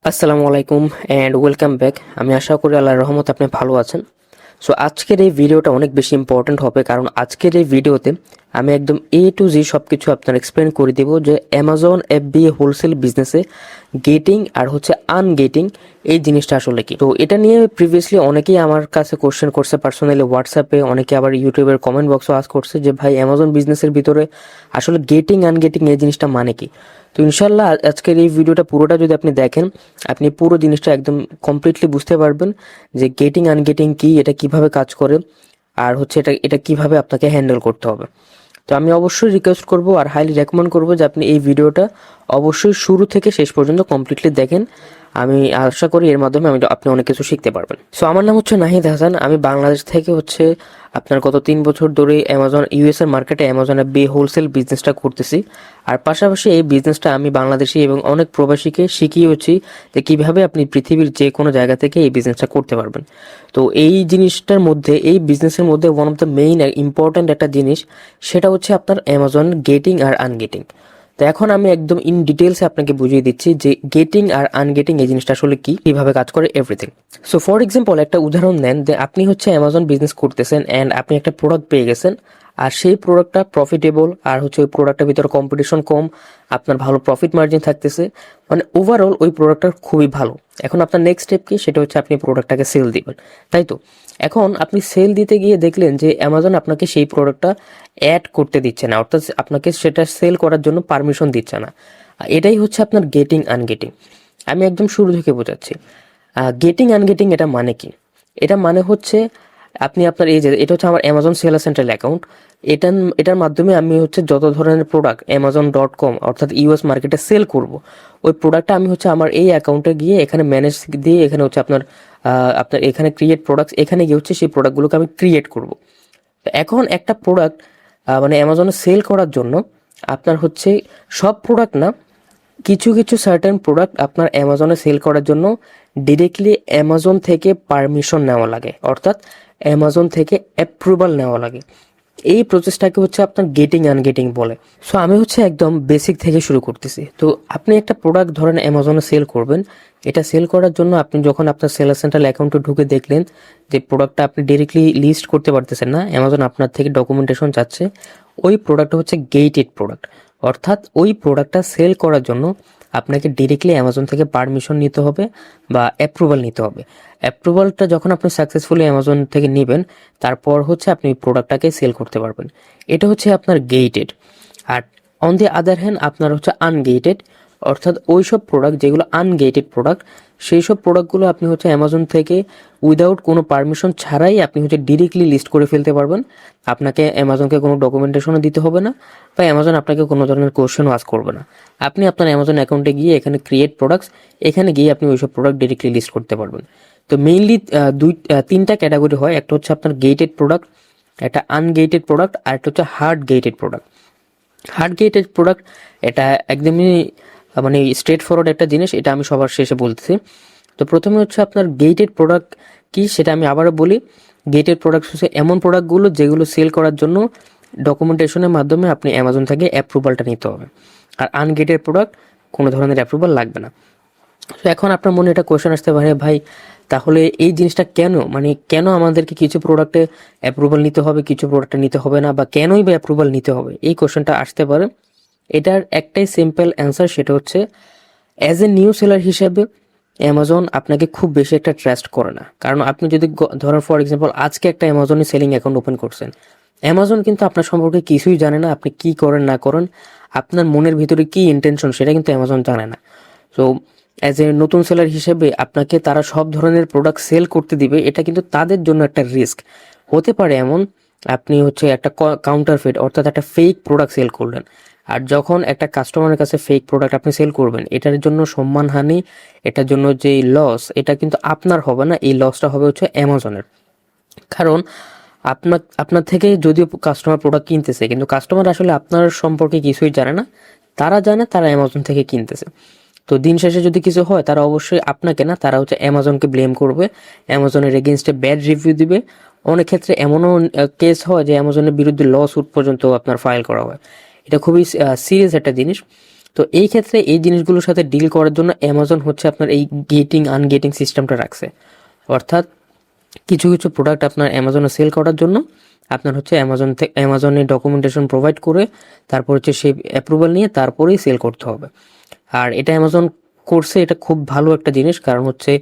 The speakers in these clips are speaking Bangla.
আসসালামু আলাইকুম অ্যান্ড ওয়েলকাম ব্যাক। আমি আশা করি আল্লাহর রহমতে আপনি ভালো আছেন। সো আজকের এই ভিডিওটা অনেক বেশি ইম্পর্ট্যান্ট হবে, কারণ আজকের এই ভিডিওতে আমি একদম A to Z সব কিছু আপনার এক্সপ্লেন করে দেব যে অ্যামাজন FBA হোলসেল বিজনেসে গেটিং আর হচ্ছে আনগেটিং এই জিনিসটা আসলে কি। তো এটা নিয়ে প্রিভিয়াসলি অনেকেই আমার কাছে কোশ্চেন করছে পার্সোনালি হোয়াটসঅ্যাপে, অনেকে আবার ইউটিউবের কমেন্ট বক্সও আস্ক করছে যে ভাই অ্যামাজন বিজনেসের ভিতরে আসলে গেটিং আনগেটিং এই জিনিসটা মানে কি। তো ইনশাল্লাহ আজকের এই ভিডিওটা পুরোটা যদি আপনি দেখেন, আপনি পুরো জিনিসটা একদম কমপ্লিটলি বুঝতে পারবেন যে গেটিং আনগেটিং কি, এটা কিভাবে কাজ করে, আর হচ্ছে এটা এটা কিভাবে আপনাকে হ্যান্ডেল করতে হবে। তো আমি অবশ্যই রিকোয়েস্ট করব আর হাইলি রেকমেন্ড করব যে আপনি এই ভিডিওটা অবশ্যই শুরু থেকে শেষ পর্যন্ত কমপ্লিটলি দেখেন। আমি আশা করি এর মাধ্যমে আপনি অনেক কিছু শিখতে পারবেন। সো আমার নাম হচ্ছে নাহিদ হাসান। আমি বাংলাদেশ থেকে হচ্ছে আপনার গত 3 বছর ধরে অ্যামাজন ইউএসএর মার্কেটে অ্যামাজনের হোলসেল বিজনেসটা করতেছি। আর পাশাপাশি এই বিজনেসটা আমি বাংলাদেশি এবং অনেক প্রবাসীকে শিখিয়েছি যে কীভাবে আপনি পৃথিবীর যে কোনো জায়গা থেকে এই বিজনেসটা করতে পারবেন। তো এই জিনিসটার মধ্যে, এই বিজনেসের মধ্যে one of the main important একটা জিনিস, সেটা হচ্ছে আপনার অ্যামাজন গেটিং আর আনগেটিং। তো এখন আমি একদম ইন ডিটেলসে আপনাকে বুঝিয়ে দিচ্ছি যে গেটিং আর আনগেটিং এই জিনিসটা আসলে কি, কিভাবে কাজ করে, এভরিথিং। সো ফর এক্সাম্পল একটা উদাহরণ নেন যে আপনি হচ্ছে অ্যামাজন বিজনেস করতেছেন অ্যান্ড আপনি একটা প্রোডাক্ট পেয়ে গেছেন, আর সেই প্রোডাক্টটা প্রফিটেবল, আর হচ্ছে ওই প্রোডাক্টের ভিতরে কম্পিটিশন কম, আপনার ভালো প্রফিট মার্জিন থাকতেছে, মানে ওভারঅল ওই প্রোডাক্টটা খুবই ভালো। এখন আপনার নেক্সট স্টেপ কি, সেটা হচ্ছে আপনি প্রোডাক্টটাকে সেল দিবেন, তাই তো? এখন আপনি সেল দিতে গিয়ে দেখলেন যে অ্যামাজন আপনাকে সেই প্রোডাক্টটা অ্যাড করতে দিচ্ছে না, অর্থাৎ আপনাকে সেটা সেল করার জন্য পারমিশন দিচ্ছে না। এটাই হচ্ছে আপনার গেটিং আনগেটিং। আমি একদম শুরু থেকে বোঝাচ্ছি। গেটিং আনগেটিং এটা মানে কি? এটা মানে হচ্ছে আপনি আপনার এই যে এটা হচ্ছে আমার অ্যামাজন সেলার সেন্ট্রাল অ্যাকাউন্ট। এটার মাধ্যমে আমি হচ্ছে যত ধরনের প্রোডাক্ট amazon.com অর্থাৎ ইউএস মার্কেটে সেল করব, ওই প্রোডাক্টটা আমি হচ্ছে আমার এই অ্যাকাউন্টে গিয়ে এখানে ম্যানেজ দিয়ে এখানে হচ্ছে আপনার আপনার এখানে ক্রিয়েট প্রোডাক্টস, এখানে গিয়ে হচ্ছে সেই প্রোডাক্টগুলোকে আমি ক্রিয়েট করব। তো এখন একটা প্রোডাক্ট মানে অ্যামাজনে সেল করার জন্য আপনার হচ্ছে সব প্রোডাক্ট না, কিছু কিছু সার্টেন প্রোডাক্ট আপনার অ্যামাজনে সেল করার জন্য ডিরেক্টলি অ্যামাজন থেকে পারমিশন নেওয়া লাগে, অর্থাৎ অ্যামাজন থেকে অ্যাপ্রুভাল নেওয়া লাগে। এই প্রসেসটাকে হচ্ছে আপনার গেটিং আনগেটিং বলে। সো আমি হচ্ছে একদম বেসিক থেকে শুরু করতেছি। তো আপনি একটা প্রোডাক্ট ধরেন অ্যামাজনে সেল করবেন, এটা সেল করার জন্য আপনি যখন আপনার সেলার সেন্ট্রাল অ্যাকাউন্টে ঢুকে দেখলেন যে প্রোডাক্টটা আপনি ডিরেক্টলি লিস্ট করতে পারতেছেন না, অ্যামাজন আপনার থেকে ডকুমেন্টেশন চাচ্ছে, ওই প্রোডাক্টটা হচ্ছে গেটেড প্রোডাক্ট। অর্থাৎ ওই প্রোডাক্টটা সেল করার জন্য আপনাকে ডিরেক্টলি অ্যামাজন থেকে পারমিশন নিতে হবে বা অ্যাপ্রুভাল নিতে হবে। অ্যাপ্রুভালটা যখন আপনি সাকসেসফুলি অ্যামাজন থেকে নেবেন, তারপর হচ্ছে আপনি প্রোডাক্টটাকে সেল করতে পারবেন। এটা হচ্ছে আপনার গেটেড। আর অন দি আদার হ্যান্ড আপনার হচ্ছে আনগেটেড, অর্থাৎ ওই সব প্রোডাক্ট যেগুলো আনগেটেড প্রোডাক্ট, সেই সব প্রোডাক্টগুলো আপনি হচ্ছে অ্যামাজন থেকে উইদাউট কোনো পারমিশন ছাড়াই আপনি হচ্ছে ডিরেক্টলি লিস্ট করে ফেলতে পারবেন। আপনাকে অ্যামাজনকে কোনো ডকুমেন্টেশনও দিতে হবে না, বা অ্যামাজন আপনাকে কোনো ধরনের কোশ্চেনও আস্ক করবে না। আপনি আপনার অ্যামাজন অ্যাকাউন্টে গিয়ে এখানে ক্রিয়েট প্রোডাক্টস, এখানে গিয়ে আপনি ওইসব প্রোডাক্ট ডিরেক্টলি লিস্ট করতে পারবেন। তো মেইনলি তিনটা ক্যাটাগরি হয়, একটা হচ্ছে আপনার গেটেড প্রোডাক্ট, একটা আনগেটেড প্রোডাক্ট, আর একটা হচ্ছে hard gated product. Hard gated product এটা একদমই মানে স্ট্রেট ফরওয়ার্ড একটা জিনিস, এটা আমি সবার শেষে বলতেছি। তো প্রথমে হচ্ছে আপনার গেটেড প্রোডাক্ট কি, সেটা আমি আবারও বলি। গেটেড প্রোডাক্ট হচ্ছে এমন প্রোডাক্টগুলো যেগুলো সেল করার জন্য ডকুমেন্টেশনের মাধ্যমে আপনি অ্যামাজন থেকে অ্যাপ্রুভালটা নিতে হবে। আর আনগেটেড প্রোডাক্ট কোনো ধরনের অ্যাপ্রুভাল লাগবে না। তো এখন আপনার মনে একটা কোয়েশ্চেন আসতে পারে, ভাই তাহলে এই জিনিসটা কেন, মানে কেন আমাদেরকে কিছু প্রোডাক্টে অ্যাপ্রুভাল নিতে হবে, কিছু প্রোডাক্টে নিতে হবে না, বা কেনই বা অ্যাপ্রুভাল নিতে হবে, এই কোয়েশ্চেনটা আসতে পারে। এটার একটাই সিম্পল অ্যান্সার, সেটা হচ্ছে অ্যাজ এ নিউ সেলার হিসেবে অ্যামাজন আপনাকে খুব বেশি একটা ট্রাস্ট করে না। কারণ আপনি যদি ধরেন ফর এক্সাম্পল আজকে একটা অ্যামাজনে সেলিং অ্যাকাউন্ট ওপেন করছেন, অ্যামাজন কিন্তু আপনার সম্পর্কে কিছুই জানে না, আপনি কি করেন না করেন, আপনার মনের ভিতরে কি ইন্টেনশন সেটা কিন্তু অ্যামাজন জানে না। সো অ্যাজ এ নতুন সেলার হিসেবে আপনাকে তারা সব ধরনের প্রোডাক্ট সেল করতে দিবে, এটা কিন্তু তাদের জন্য একটা রিস্ক হতে পারে। এমন আপনি হচ্ছে একটা কাউন্টারফেট অর্থাৎ একটা ফেক প্রোডাক্ট সেল করলেন, আর যখন একটা কাস্টমারের কাছে ফেক প্রোডাক্ট আপনি সেল করবেন, এটার জন্য সম্মানহানি, এটার জন্য যে লস, এটা কিন্তু আপনার হবে না, এই লসটা হবে হচ্ছে অ্যামাজনের। কারণ আপনার থেকে যদিও কাস্টমার প্রোডাক্ট কিনতেছে, কিন্তু কাস্টমার আসলে আপনার সম্পর্কে কিছুই জানে না, তারা জানে তারা অ্যামাজন থেকে কিনতেছে। তো দিন শেষে যদি কিছু হয়, তারা অবশ্যই আপনাকে না, তারা হচ্ছে অ্যামাজনকে ব্লেম করবে, অ্যামাজনের এগেনস্টে ব্যাড রিভিউ দিবে। অনেক ক্ষেত্রে এমনও কেস হয় যে অ্যামাজনের বিরুদ্ধে ল স্যুট পর্যন্ত আপনার ফাইল করা হয়। এটা খুবই সিরিয়াস একটা জিনিস। তো এই ক্ষেত্রে এই জিনিসগুলোর সাথে ডিল করার জন্য অ্যামাজন হচ্ছে আপনার এই গেটিং আনগেটিং সিস্টেমটা রাখছে। অর্থাৎ কিছু কিছু প্রোডাক্ট আপনার অ্যামাজনে সেল করার জন্য আপনার হচ্ছে অ্যামাজনে ডকুমেন্টেশন প্রোভাইড করে তারপর হচ্ছে সেই অ্যাপ্রুভাল নিয়ে তারপরেই সেল করতে হবে। আর এটা অ্যামাজন করছে, এটা খুব ভালো একটা জিনিস, কারণ হচ্ছে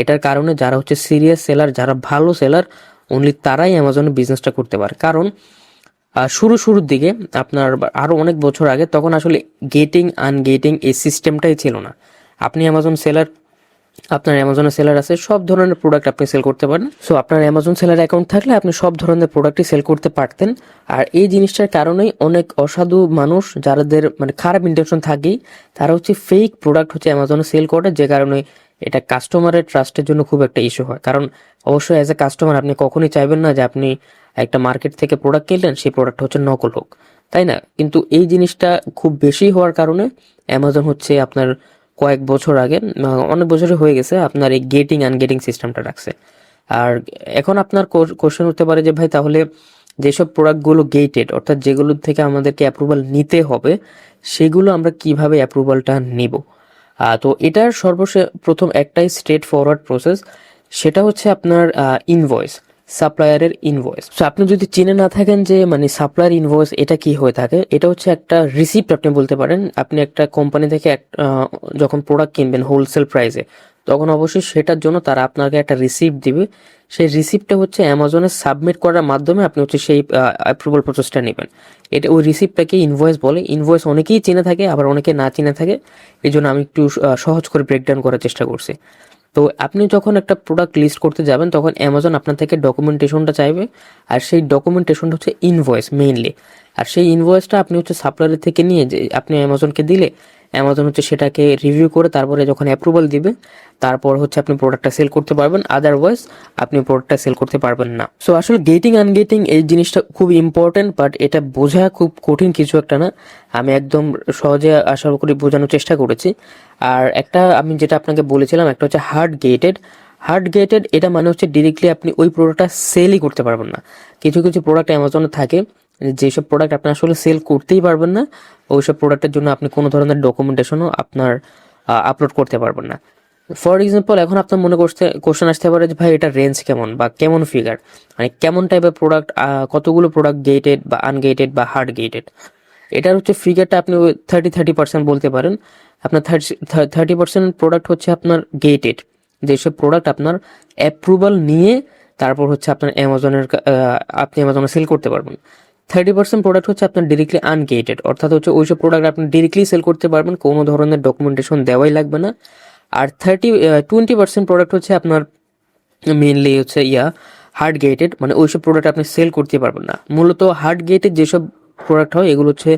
এটার কারণে যারা হচ্ছে সিরিয়াস সেলার, যারা ভালো সেলার, অনলি তারাই অ্যামাজনে বিজনেসটা করতে পারে। কারণ শুরুর দিকে আপনার আরও অনেক বছর আগে তখন আসলে গেটিং আনগেটিং এই সিস্টেমটাই ছিল না। আপনি অ্যামাজন সেলার, আপনার অ্যামাজনের সেলার আছে, সব ধরনের প্রোডাক্ট আপনি সেল করতে পারেন। সো আপনার অ্যামাজন সেলার অ্যাকাউন্ট থাকলে আপনি সব ধরনের প্রোডাক্টই সেল করতে পারতেন। আর এই জিনিসটার কারণেই অনেক অসাধু মানুষ, যাদের মানে খারাপ ইন্টেনশন থাকেই, তারা হচ্ছে ফেক প্রোডাক্ট হচ্ছে অ্যামাজনে সেল করে, যে কারণে এটা কাস্টমারের ট্রাস্টের জন্য খুব একটা ইস্যু হয়। কারণ অবশ্যই অ্যাজ এ কাস্টমার আপনি কখনোই চাইবেন না যে আপনি একটা মার্কেট থেকে প্রোডাক্ট কিনলেন, সেই প্রোডাক্ট হচ্ছে নকল হোক, তাই না? কিন্তু এই জিনিসটা খুব বেশি হওয়ার কারণে অ্যামাজন হচ্ছে আপনার কয়েক বছর আগে, অনেক বছরই হয়ে গেছে, আপনার এই গেটিং আনগেটিং সিস্টেমটা রাখছে। আর এখন আপনার কোশ্চেন হতে পারে যে ভাই, তাহলে যেসব প্রোডাক্টগুলো গেটেড, অর্থাৎ যেগুলো থেকে আমাদেরকে অ্যাপ্রুভাল নিতে হবে, সেগুলো আমরা কিভাবে অ্যাপ্রুভালটা নিব? তো এটার প্রথম একটাই স্ট্রেট ফরওয়ার্ড প্রসেস, সেটা হচ্ছে আপনার ইনভয়েস, সাপ্লায়ারের ইনভয়েস। সো আপনি যদি চিনে না থাকেন যে মানে সাপ্লায়ার ইনভয়েস এটা কি হয়ে থাকে, এটা হচ্ছে একটা রিসিপ্ট আপনি বলতে পারেন। আপনি একটা কোম্পানি থেকে যখন প্রোডাক্ট কিনবেন হোলসেল প্রাইসে, তখন অবশ্যই সেটার জন্য তারা আপনাকে একটা রিসিপ্ট দিবে। সেই রিসিপ্টটা হচ্ছে অ্যামাজনে সাবমিট করার মাধ্যমে আপনি হচ্ছে সেই অ্যাপ্রুভাল প্রসেসটা নেবেন। এটা ওই রিসিপ্টটাকে ইনভয়েস বলে। ইনভয়েস অনেকেই চিনে থাকে, আবার অনেকে না চিনে থাকে, এই জন্য আমি একটু সহজ করে ব্রেকডাউন করার চেষ্টা করছি। তো আপনি যখন একটা প্রোডাক্ট লিস্ট করতে যাবেন, তখন অ্যামাজন আপনার থেকে ডকুমেন্টেশনটা চাইবে, আর সেই ডকুমেন্টেশনটা হচ্ছে ইনভয়েস মেইনলি। আর সেই ইনভয়েসটা আপনি হচ্ছে সাপ্লায়ারের থেকে নিয়ে যে আপনি অ্যামাজনকে দিলে, অ্যামাজন হচ্ছে সেটাকে রিভিউ করে তারপরে যখন অ্যাপ্রুভাল দিবে, তারপর হচ্ছে আপনি প্রোডাক্টটা সেল করতে পারবেন। আদারওয়াইজ আপনি প্রোডাক্টটা সেল করতে পারবেন না। সো আসলে গেটিং আনগেটিং এই জিনিসটা খুব ইম্পর্টেন্ট, বাট এটা বোঝা খুব কঠিন কিছু একটা না। আমি একদম সহজে আশা করি বোঝানোর চেষ্টা করেছি। আর একটা আমি যেটা আপনাকে বলেছিলাম, একটা হচ্ছে হার্ড গেটেড। এটা মানে হচ্ছে ডিরেক্টলি আপনি ওই প্রোডাক্টটা সেলই করতে পারবেন না। কিছু কিছু প্রোডাক্ট অ্যামাজনে থাকে যেসব প্রোডাক্ট আপনি আসলে সেল করতেই পারবেন না, ওইসব প্রোডাক্টের জন্য আপনি কোনো ধরনের ডকুমেন্টেশনও আপনার আপলোড করতে পারবেন না। ফর এক্সাম্পল, এখন আপনার মনে কোশ্চেন আসতে পারে যে ভাই, এটা রেঞ্জ কেমন বা কেমন ফিগার, মানে কেমন টাইপের প্রোডাক্ট, কতগুলো প্রোডাক্ট গেটেড বা আনগেটেড বা হার্ড গেটেড। এটার হচ্ছে ফিগারটা আপনি 30% বলতে পারেন। আপনার 30% প্রোডাক্ট হচ্ছে আপনার গেটেড, যেসব প্রোডাক্ট আপনার অ্যাপ্রুভাল নিয়ে তারপর হচ্ছে আপনার আপনি অ্যামাজনে সেল করতে পারবেন। 30% প্রোডাক্ট হচ্ছে আপনার ডিরেক্টলি আনগেটেড, অর্থাৎ হচ্ছে ওইসব প্রোডাক্ট আপনি ডিরেক্টলি সেল করতে পারবেন, কোনো ধরনের ডকুমেন্টেশন দেওয়াই লাগবে না। আর 20% প্রোডাক্ট হচ্ছে আপনার মেনলি হচ্ছে হার্ড গেটেড, মানে ওইসব প্রোডাক্ট আপনি সেল করতে পারবেন না। মূলত হার্ড গেটেড যেসব প্রোডাক্ট হয়, এগুলো হচ্ছে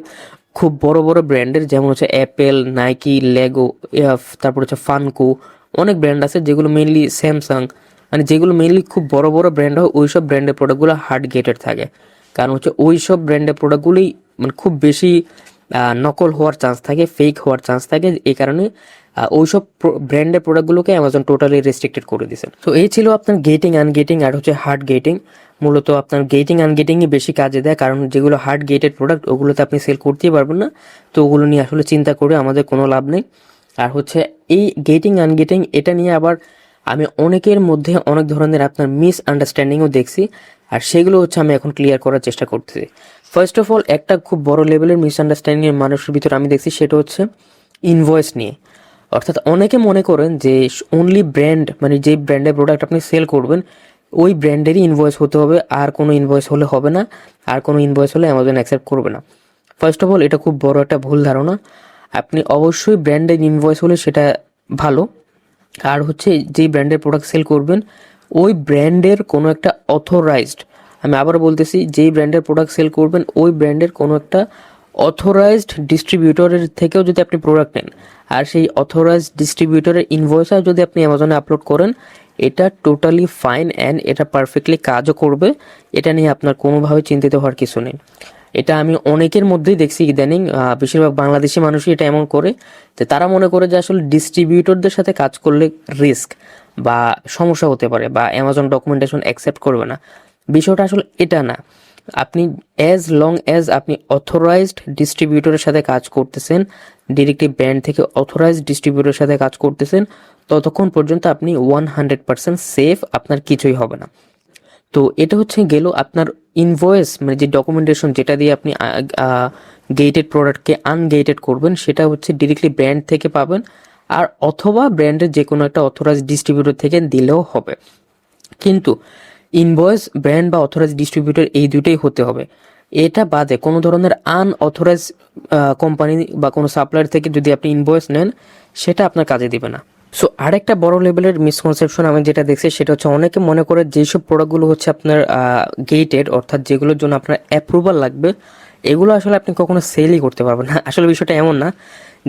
খুব বড় বড় ব্র্যান্ডের, যেমন হচ্ছে অ্যাপেল, নাইকি, লেগো, তারপর হচ্ছে ফানকো, অনেক ব্র্যান্ড আছে যেগুলো মেনলি, স্যামসাং, মানে যেগুলো মেনলি খুব বড় বড় ব্র্যান্ড হয়, ওইসব ব্র্যান্ডের প্রোডাক্টগুলো হার্ড গেটেড থাকে। কারণ হচ্ছে ওইসব ব্র্যান্ডের প্রোডাক্টগুলোই মানে খুব বেশি নকল হওয়ার চান্স থাকে, ফেক হওয়ার চান্স থাকে। এই কারণে ওইসব ব্র্যান্ডের প্রোডাক্টগুলোকে অ্যামাজন টোটালি রেস্ট্রিক্টেড করে দিয়েছে। তো এই ছিল আপনার গেটিং আনগেটিং আর হচ্ছে হার্ড গেটিং। মূলত আপনার গেটিং আনগেটিংই বেশি কাজে দেয়, কারণ যেগুলো হার্ড গেটেড প্রোডাক্ট, ওগুলোতে আপনি সেল করতেই পারবেন না। তো ওগুলো নিয়ে আসলে চিন্তা করে আমাদের কোনো লাভ নেই। আর হচ্ছে এই গেটিং আনগেটিং, এটা নিয়ে আবার আমি অনেকের মধ্যে অনেক ধরনের আপনার মিসআন্ডারস্ট্যান্ডিংও দেখছি, আর সেগুলো হচ্ছে আমি এখন ক্লিয়ার করার চেষ্টা করতেছি। ফার্স্ট অফ অল, একটা খুব বড় লেভেলের মিসআন্ডারস্ট্যান্ডিং মানুষের ভিতরে আমি দেখছি, সেটা হচ্ছে ইনভয়েস নিয়ে। অর্থাৎ অনেকে মনে করেন যে অনলি ব্র্যান্ড, মানে যে ব্র্যান্ডের প্রোডাক্ট আপনি সেল করবেন, ওই ব্র্যান্ডেরই ইনভয়েস হতে হবে, আর কোনো ইনভয়েস হলে হবে না, আর কোনো ইনভয়েস হলে অ্যামাজন অ্যাকসেপ্ট করবে না। ফার্স্ট অফ অল, এটা খুব বড় একটা ভুল ধারণা। আপনি অবশ্যই ব্র্যান্ডের ইনভয়েস হলে সেটা ভালো, আর হচ্ছে যেই ব্র্যান্ডের প্রোডাক্ট সেল করবেন, ওই ব্র্যান্ডের কোনো একটা অথরাইজড, আমি আবার বলতেছি, যেই ব্র্যান্ডের প্রোডাক্ট সেল করবেন, ওই ব্র্যান্ডের কোনো একটা অথরাইজড ডিস্ট্রিবিউটরের থেকেও যদি আপনি প্রোডাক্ট নেন, আর সেই অথরাইজড ডিস্ট্রিবিউটরের ইনভয়েসও যদি আপনি অ্যামাজনে আপলোড করেন, এটা টোটালি ফাইন অ্যান্ড এটা পারফেক্টলি কাজও করবে। এটা নিয়ে আপনার কোনোভাবে চিন্তিত হওয়ার কিছু নেই। এটা আমি অনেকের মধ্যেই দেখছি ইদানিং, বেশিরভাগ বাংলাদেশি মানুষই এটা এমন করে যে তারা মনে করে যে আসলে ডিস্ট্রিবিউটরদের সাথে কাজ করলে রিস্ক বা সমস্যা হতে পারে, বা অ্যামাজন ডকুমেন্টেশন অ্যাকসেপ্ট করবে না। বিষয়টা আসলে এটা না। আপনি অ্যাজ লং অ্যাজ আপনি অথরাইজড ডিস্ট্রিবিউটরের সাথে কাজ করতেছেন, ডিরেক্টলি ব্র্যান্ড থেকে অথরাইজড ডিস্ট্রিবিউটরের সাথে কাজ করতেছেন, ততক্ষণ পর্যন্ত আপনি 100% সেফ, আপনার কিছুই হবে না। তো এটা হচ্ছে গেল আপনার ইনভয়েস, মানে যে ডকুমেন্টেশন যেটা দিয়ে আপনি গেটেড প্রোডাক্টকে আনগেটেড করবেন, সেটা হচ্ছে ডিরেক্টলি ব্র্যান্ড থেকে পাবেন, আর অথবা ব্র্যান্ডের যে কোনো একটা অথরাইজড ডিস্ট্রিবিউটর থেকে দিলেও হবে। কিন্তু ইনভয়েস ব্র্যান্ড বা অথরাইজড ডিস্ট্রিবিউটর এই দুটোই হতে হবে। এটা বাদে কোনো ধরনের আনঅথরাইজ কোম্পানি বা কোনো সাপ্লায়ার থেকে যদি আপনি ইনভয়েস নেন, সেটা আপনার কাজে দিবে না। সো আরেকটা বড় লেভেলের মিসকনসেপশন আমি যেটা দেখছি, সেটা হচ্ছে অনেকে মনে করে যেসব প্রোডাক্টগুলো হচ্ছে আপনার গেটেড, অর্থাৎ যেগুলোর জন্য আপনার অ্যাপ্রুভাল লাগবে, এগুলো আসলে আপনি কখনো সেলই করতে পারবেন না। আসলে বিষয়টা এমন না।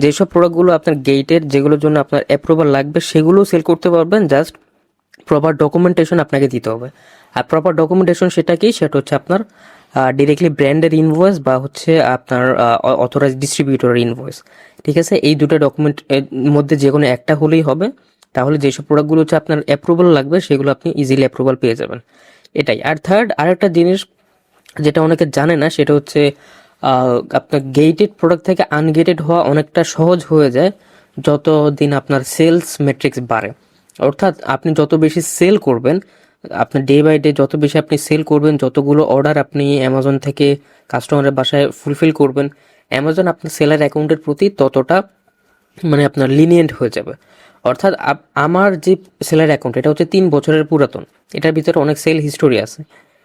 যেসব প্রোডাক্টগুলো আপনার গেটেড, যেগুলোর জন্য আপনার অ্যাপ্রুভাল লাগবে, সেগুলো সেল করতে পারবেন, জাস্ট প্রপার ডকুমেন্টেশন আপনাকে দিতে হবে। আর প্রপার ডকুমেন্টেশন সেটা কি? সেটা হচ্ছে আপনার ডিরেক্টলি ব্র্যান্ডের ইনভয়েস বা হচ্ছে আপনার অথরাইজড ডিস্ট্রিবিউটরের ইনভয়েস। ঠিক আছে, এই দুটো ডকুমেন্ট মধ্যে যে কোনো একটা হলেই হবে। তাহলে যেসব প্রোডাক্টগুলো হচ্ছে আপনার অ্যাপ্রুভাল লাগবে, সেগুলো আপনি ইজিলি অ্যাপ্রুভাল পেয়ে যাবেন। এটাই। আর আরেকটা জিনিস যেটা অনেকে জানে না, সেটা হচ্ছে আপনার গেটেড প্রোডাক্ট থেকে আনগেটেড হওয়া অনেকটা সহজ হয়ে যায় যতদিন আপনার সেলস মেট্রিক্স বাড়ে। অর্থাৎ আপনি যত বেশি সেল করবেন, আপনার ডে বাই ডে যত বেশি আপনি সেল করবেন, যতগুলো অর্ডার আপনি অ্যামাজন থেকে কাস্টমারের বাসায় ফুলফিল করবেন, অ্যামাজন আপনার সেলার অ্যাকাউন্টের প্রতি ততটা মানে আপনার লিনিয়েন্ট হয়ে যাবে। অর্থাৎ আমার যে সেলার অ্যাকাউন্ট, এটা হচ্ছে 3 বছরের পুরাতন, এটার ভিতরে অনেক সেল হিস্টোরি আছে।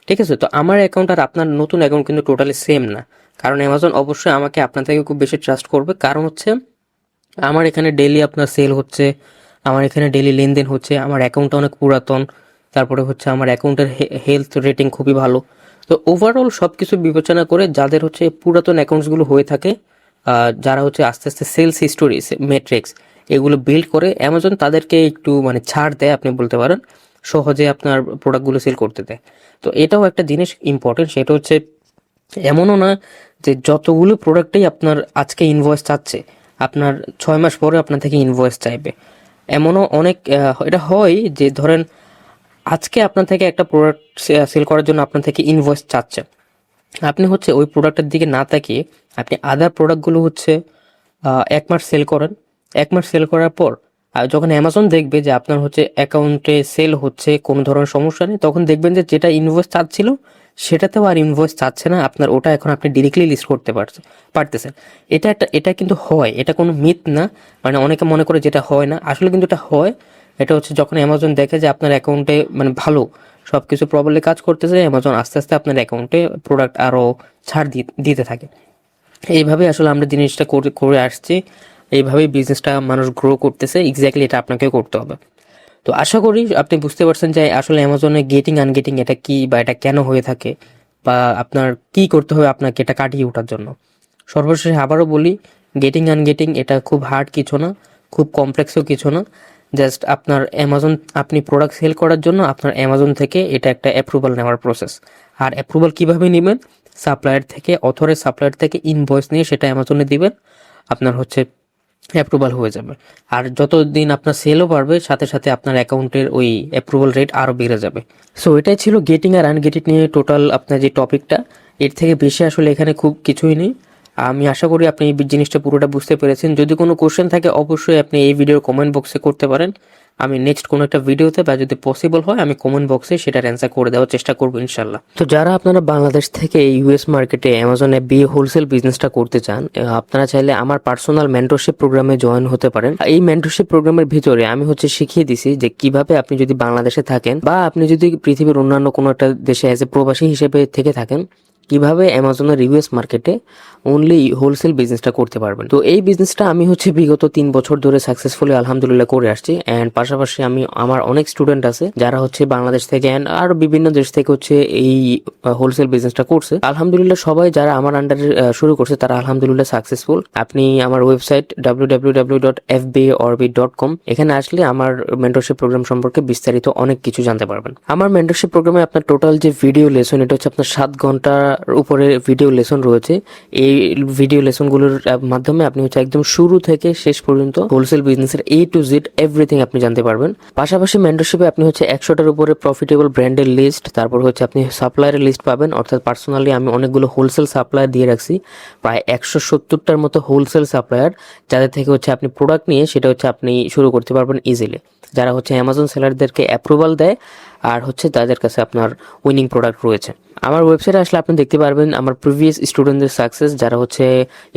ঠিক আছে, তো আমার অ্যাকাউন্ট আর আপনার নতুন অ্যাকাউন্ট কিন্তু টোটালি সেম না। কারণ অ্যামাজন অবশ্যই আমাকে আপনার থেকে খুব বেশি ট্রাস্ট করবে, কারণ হচ্ছে আমার এখানে ডেইলি আপনার সেল হচ্ছে, আমার এখানে ডেইলি লেনদেন হচ্ছে, আমার অ্যাকাউন্টটা অনেক পুরাতন, তারপরে হচ্ছে আমার অ্যাকাউন্টের হেলথ রেটিং খুবই ভালো। তো ওভারঅল সব কিছু বিবেচনা করে যাদের হচ্ছে পুরাতন অ্যাকাউন্টসগুলো হয়ে থাকে, যারা হচ্ছে আস্তে আস্তে সেলস হিস্টোরি মেট্রিক্স এগুলো বিল্ড করে, অ্যামাজন তাদেরকে একটু মানে ছাড় দেয়, আপনি বলতে পারেন, সহজে আপনার প্রোডাক্টগুলো সেল করতে দেয়। তো এটাও একটা জিনিস ইম্পর্টেন্ট, সেটা হচ্ছে এমনও না যে যতগুলো প্রোডাক্টেই আপনার আজকে ইনভয়েস চাচ্ছে, আপনার 6 মাস পরে আপনার থেকে ইনভয়েস চাইবে। এমনও অনেক এটা হয় যে ধরেন আজকে আপনার থেকে একটা প্রোডাক্ট সেল করার জন্য আপনার থেকে ইনভয়েস চাচ্ছে, আপনি হচ্ছে ওই প্রোডাক্টের দিকে না তাকিয়ে আপনি আদার প্রোডাক্টগুলো হচ্ছে 1 মাস সেল করেন। 1 মাস সেল করার পর যখন অ্যামাজন দেখবে যে আপনার হচ্ছে অ্যাকাউন্টে সেল হচ্ছে, কোনো ধরনের সমস্যা নেই, তখন দেখবেন যে যেটা ইনভয়েস চাচ্ছিল সেটাতেও আর ইনভয়েস চাচ্ছে না, আপনার ওটা এখন আপনি ডিরেক্টলি লিস্ট করতে পারতেছেন। এটা কিন্তু হয়, এটা কোনো মিথ না। মানে অনেকে মনে করে যেটা হয় না, আসলে কিন্তু এটা হয়। এটা হচ্ছে যখন অ্যামাজন দেখে যে আপনার অ্যাকাউন্টে মানে ভালো সব কিছু প্রপারলি কাজ করতেছে, অ্যামাজন আস্তে আস্তে আপনার অ্যাকাউন্টে প্রোডাক্ট আরও ছাড় দিতে থাকে। এইভাবে আসলে আমরা জিনিসটা করে আসছি, এইভাবেই বিজনেসটা মানুষ গ্রো করতেছে। এক্স্যাক্টলি এটা আপনাকেও করতে হবে। তো আশা করি আপনি বুঝতে পারছেন যে আসলে অ্যামাজনে গেটিং আনগেটিং এটা কি, বা এটা কেন হয়ে থাকে, বা আপনার কি করতে হবে আপনাকে এটা কাটিয়ে ওঠার জন্য। সর্বশেষে আবারও বলি, গেটিং আনগেটিং এটা খুব হার্ড কিছু না, খুব কমপ্লেক্সও কিছু না। জাস্ট আপনার অ্যামাজন, আপনি প্রোডাক্ট সেল করার জন্য আপনার অ্যামাজন থেকে এটা একটা অ্যাপ্রুভাল নেওয়ার প্রসেস। আর অ্যাপ্রুভাল কীভাবে নেবেন? সাপ্লায়ার থেকে, অথরাইজ সাপ্লায়ার থেকে ইনভয়েস নিয়ে সেটা অ্যামাজনে দিবেন, আপনার হচ্ছে অ্যাপ্রুভাল হয়ে যাবে। আর যতদিন আপনার সেলও বাড়বে, সাথে সাথে আপনার অ্যাকাউন্টের ওই অ্যাপ্রুভাল রেট আরও বেড়ে যাবে। সো এটাই ছিল গেটিং আর আনগেটিং নিয়ে টোটাল আপনার যে টপিকটা। এর থেকে বেশি আসলে এখানে খুব কিছুই নেই। আমি আশা করি আপনি এই জিনিসটা পুরোটা বুঝতে পেরেছেন। যদি কোনো কোশ্চেন থাকে অবশ্যই আপনি এই ভিডিওর কমেন্ট বক্সে করতে পারেন। আমি নেক্সট কোনো একটা ভিডিওতে বা যদি পসিবল হয় আমি কমেন্ট বক্সে সেটার অ্যান্সার করে দেওয়ার চেষ্টা করবো ইনশাল্লাহ। তো যারা আপনারা বাংলাদেশ থেকে ইউএস মার্কেটে অ্যামাজন অ্যাপ দিয়ে হোলসেল বিজনেসটা করতে চান, আপনারা চাইলে আমার পার্সোনাল মেন্টরশিপ প্রোগ্রামে জয়েন হতে পারেন। এই মেন্টরশিপ প্রোগ্রামের ভিতরে আমি হচ্ছে শিখিয়ে দিছি যে কিভাবে আপনি যদি বাংলাদেশে থাকেন বা আপনি যদি পৃথিবীর অন্যান্য কোনো একটা দেশে অ্যাজ এ প্রবাসী হিসেবে থেকে থাকেন, কিভাবে অ্যামাজনের ইউএস মার্কেটে অনলি হোলসেল বিজনেসটা করতে পারবেন। তো এই বিজনেসটা আমি হচ্ছে বিগত 3 বছর ধরে সাকসেসফুলি আলহামদুলিল্লাহ করে আসছি। অ্যান্ড পাশাপাশি আমার অনেক স্টুডেন্ট আছে যারা হচ্ছে বাংলাদেশ থেকে অ্যান্ড আরো বিভিন্ন দেশ থেকে হচ্ছে এই হোলসেল বিজনেসটা করছে। আলহামদুলিল্লাহ সবাই যারা আমার আন্ডারে শুরু করছে তারা আলহামদুলিল্লাহ সাকসেসফুল। আপনি আমার ওয়েবসাইট www.fbaorbit.com এখানে আসলে আমার মেন্টরশিপ প্রোগ্রাম সম্পর্কে বিস্তারিত অনেক কিছু জানতে পারবেন। আমার মেন্টরশিপ প্রোগ্রামে আপনার টোটাল যে ভিডিও লেসন, এটা হচ্ছে আপনার 7 ঘন্টা উপরে ভিডিও লেসন রয়েছে। এই ভিডিও লেসনগুলোর মাধ্যমে আপনি হচ্ছে একদম শুরু থেকে শেষ পর্যন্ত হোলসেল বিজনেসের A to Z এভরিথিং আপনি জানতে পারবেন। পাশাপাশি মেন্টরশিপে আপনি হচ্ছে 100টার উপরে প্রফিটেবল ব্র্যান্ডের লিস্ট, তারপর হচ্ছে আপনি সাপ্লায়ারের লিস্ট পাবেন। অর্থাৎ পার্সোনালি আমি অনেকগুলো হোলসেল সাপ্লায়ার দিয়ে রাখছি, প্রায় 170টার মতো হোলসেল সাপ্লায়ার, যাদের থেকে হচ্ছে আপনি প্রোডাক্ট নিয়ে সেটা হচ্ছে আপনি শুরু করতে পারবেন ইজিলি। যারা হচ্ছে অ্যামাজন সেলারদেরকে অ্যাপ্রুভাল দেয় আর হচ্ছে তাদের কাছে আপনার উইনিং প্রোডাক্ট রয়েছে। আমার ওয়েবসাইটে আসলে আপনি দেখতে পারবেন আমার প্রিভিয়াস স্টুডেন্টদের সাকসেস, যারা হচ্ছে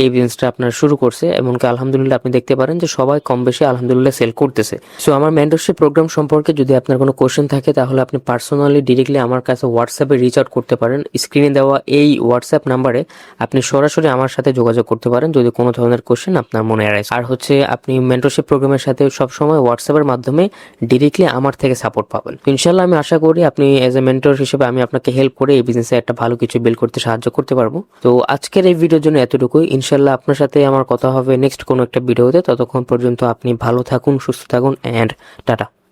এই বিজনেসটা আপনার শুরু করছে, এমনকি আলহামদুলিল্লাহ আপনি দেখতে পারেন যে সবাই কম বেশি আলহামদুলিল্লাহ সেল করতেছে। সো আমার মেন্টরশিপ প্রোগ্রাম সম্পর্কে যদি আপনার কোনো কোশ্চেন থাকে তাহলে আপনি পার্সোনালি ডিরেক্টলি আমার কাছে হোয়াটসঅ্যাপে রিচ আউট করতে পারেন। স্ক্রিনে দেওয়া এই হোয়াটসঅ্যাপ নাম্বারে আপনি সরাসরি আমার সাথে যোগাযোগ করতে পারেন যদি কোনো ধরনের কোশ্চেন আপনার মনে আসে। আর হচ্ছে আপনি মেন্টরশিপ প্রোগ্রামের সাথে সবসময় হোয়াটসঅ্যাপের মাধ্যমে ডিরেক্টলি আমার থেকে সাপোর্ট পাবেন। ইনশাল্লাহ আমি আশা করি আপনি এজ এ মেন্টর হিসেবে আমি আপনাকে হেল্প করে এই বিজনেসে একটা ভালো কিছু বিল্ড করতে সাহায্য করতে পারবো। তো আজকের এই ভিডিওর জন্য এতটুকুই। ইনশাল্লাহ আপনার সাথে আমার কথা হবে নেক্সট কোনো একটা ভিডিওতে। ততক্ষণ পর্যন্ত আপনি ভালো থাকুন, সুস্থ থাকুন, অ্যান্ড টাটা।